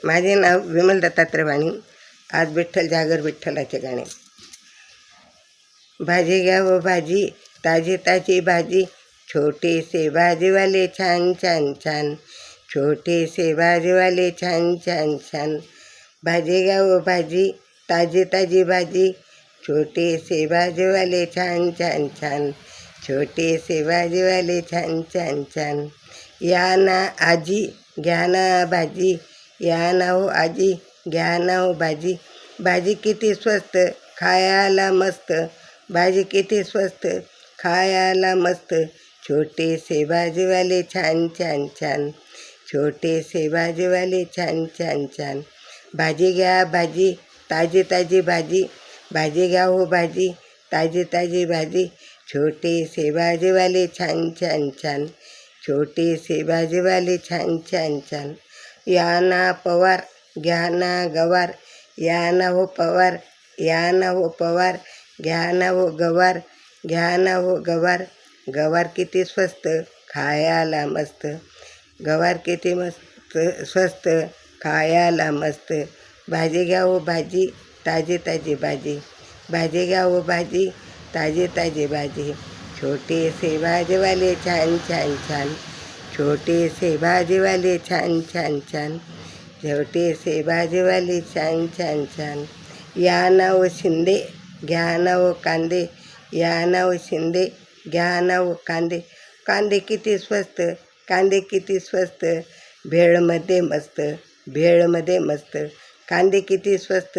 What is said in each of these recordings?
माझे नाव विमल दत्तात्रय वाणी. आज विठ्ठल जागर विठ्ठलाचे गाणे. भाजी घ्या व भाजी, ताजी ताजी भाजी, छोटेसे भाजीवाले छान छान छान, छोटेसे भाजीवाले छान छान छान. भाजी घ्या व भाजी, ताजी ताजी भाजी, छोटेसे भाजीवाले छान छान छान, छोटेसे भाजीवाले छान छान छान. या ना आजी घ्या ना भाजी, या ना हो आजी घ्या ना हो भाजी. भाजी किती स्वस्त खायला मस्त, भाजी किती स्वस्त खायला मस्त, छोटेसे भाजीवाले छान छान छान, छोटेसे भाजीवाले छान छान छान. भाजी घ्या भाजी, ताजी ताजी भाजी, भाजी घ्या हो भाजी, ताजी ताजी भाजी, छोटेसे भाजीवाले छान छान छान, छोटेसे भाजीवाले छान छान छान. या ना पवार घ्या ना गवार, या ना हो पवार, या ना हो पवार, घ्या ना हो गवार, घ्या ना हो गवार. गवार किती स्वस्त खायला मस्त, गवार किती मस्त स्वस्त खायला मस्त. भाजी घ्या हो भाजी, ताजी ताजी भाजी, भाजी घ्या हो भाजी, ताजी ताजी भाजी, छोटेसे भाजीवाले छान छान छान, छोटेसे भाजीवाले छान छान छान, छोटेसे भाजीवाले छान छान छान. या ना हो शिंदे घ्या ना हो कांदे, या ना हो शिंदे घ्या ना हो कांदे. कांदे किती स्वस्त, कांदे किती स्वस्त, भेळमध्ये मस्त, भेळमध्ये मस्त. कांदे किती स्वस्त,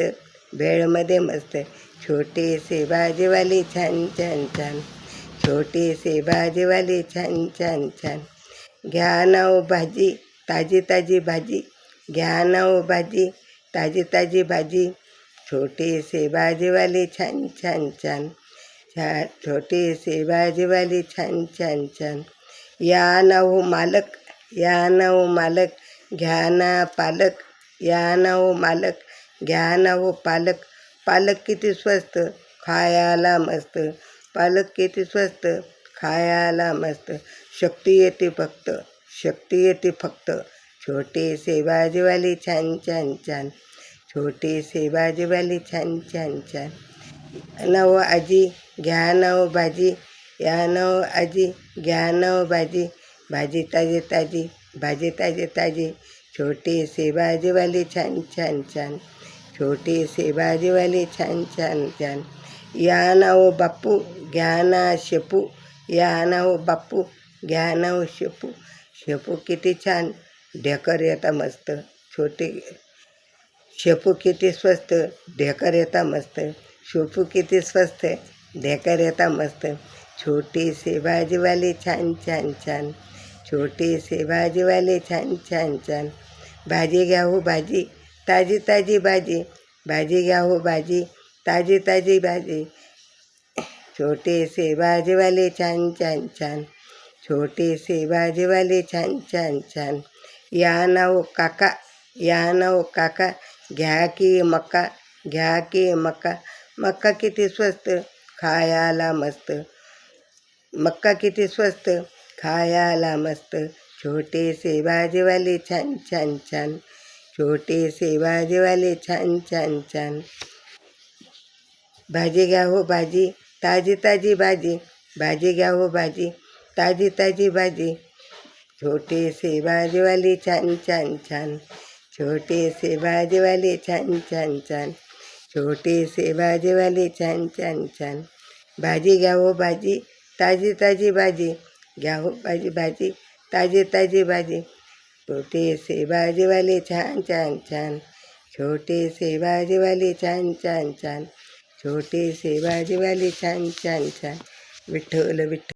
भेळमध्ये मस्त, छोटेसे भाजीवाले छान छान छान, छोटेसे भाजीवाले छान छान छान. घ्या ना हो भाजी, ताजी ताजी भाजी, घ्या ना हो भाजी, ताजी ताजी भाजी, छोटेसे भाजीवाले छान छान छान, छोटेसे भाजीवाले छान छान छान. या ना हो मालक, या ना हो मालक, घ्या ना पालक, या ना हो मालक, घ्या ना हो पालक. पालक किती स्वस्त खायला मस्त, पालक किती स्वस्त खायला मस्त, शक्ती येते फक्त, शक्ती येते फक्त, छोटेसे भाजीवाले छान छान छान, छोटेसे भाजीवाले छान छान छान. ना हो आजी घ्या ना हो भाजी, या ना हो आजी घ्या ना हो भाजी, भाजी ताजी ताजी, भाजी ताजी ताजी, छोटेसे भाजीवाले छान छान छान, छोटेसे भाजीवाले छान छान छान. या ना हो बापू घ्या ना शेपू, या ना हो बापू घ्या ना हो शेपू. शेपू किती छान ढेकर येता मस्त, छोटे शेपू किती स्वस्त ढेकर येता मस्त, शेपू किती स्वस्त ढेकर येता मस्त, छोटेसे भाजीवाले छान छान छान, छोटेसे भाजीवाले छान छान छान. भाजी घ्या हो भाजी, ताजी ताजी भाजी, भाजी घ्या हो भाजी, ताजी ताजी भाजी, छोटेसे भाजीवाले छान छान छान, छोटेसे भाजीवाले छान छान छान. या ना हो काका, या ना हो काका, घ्या की मका, घ्या की मका. मका किती स्वस्त खायला मस्त, मका किती स्वस्त खायला मस्त, छोटेसे भाजीवाले छान छान छान, छोटेसे भाजीवाले छान छान छान. भाजी घ्या हो भाजी, ताजी ताजी भाजी, भाजी घ्या हो भाजी, ताजी ताजी भाजी, छोटेसे भाजीवाले छान छान छान, छोटेसे भाजीवाले छान छान छान, छोटेसे भाजीवाले छान छान छान. भाजी घ्या हो भाजी, ताजी ताजी भाजी, घ्या हो भाजी भाजी, ताजी ताजी भाजी, छोटेसे भाजीवाले छान छान छान, छोटेसे भाजीवाले छान छान छान, छोटेसे भाजीवाले छान छान छान. विठ्ठल विठ्ठल.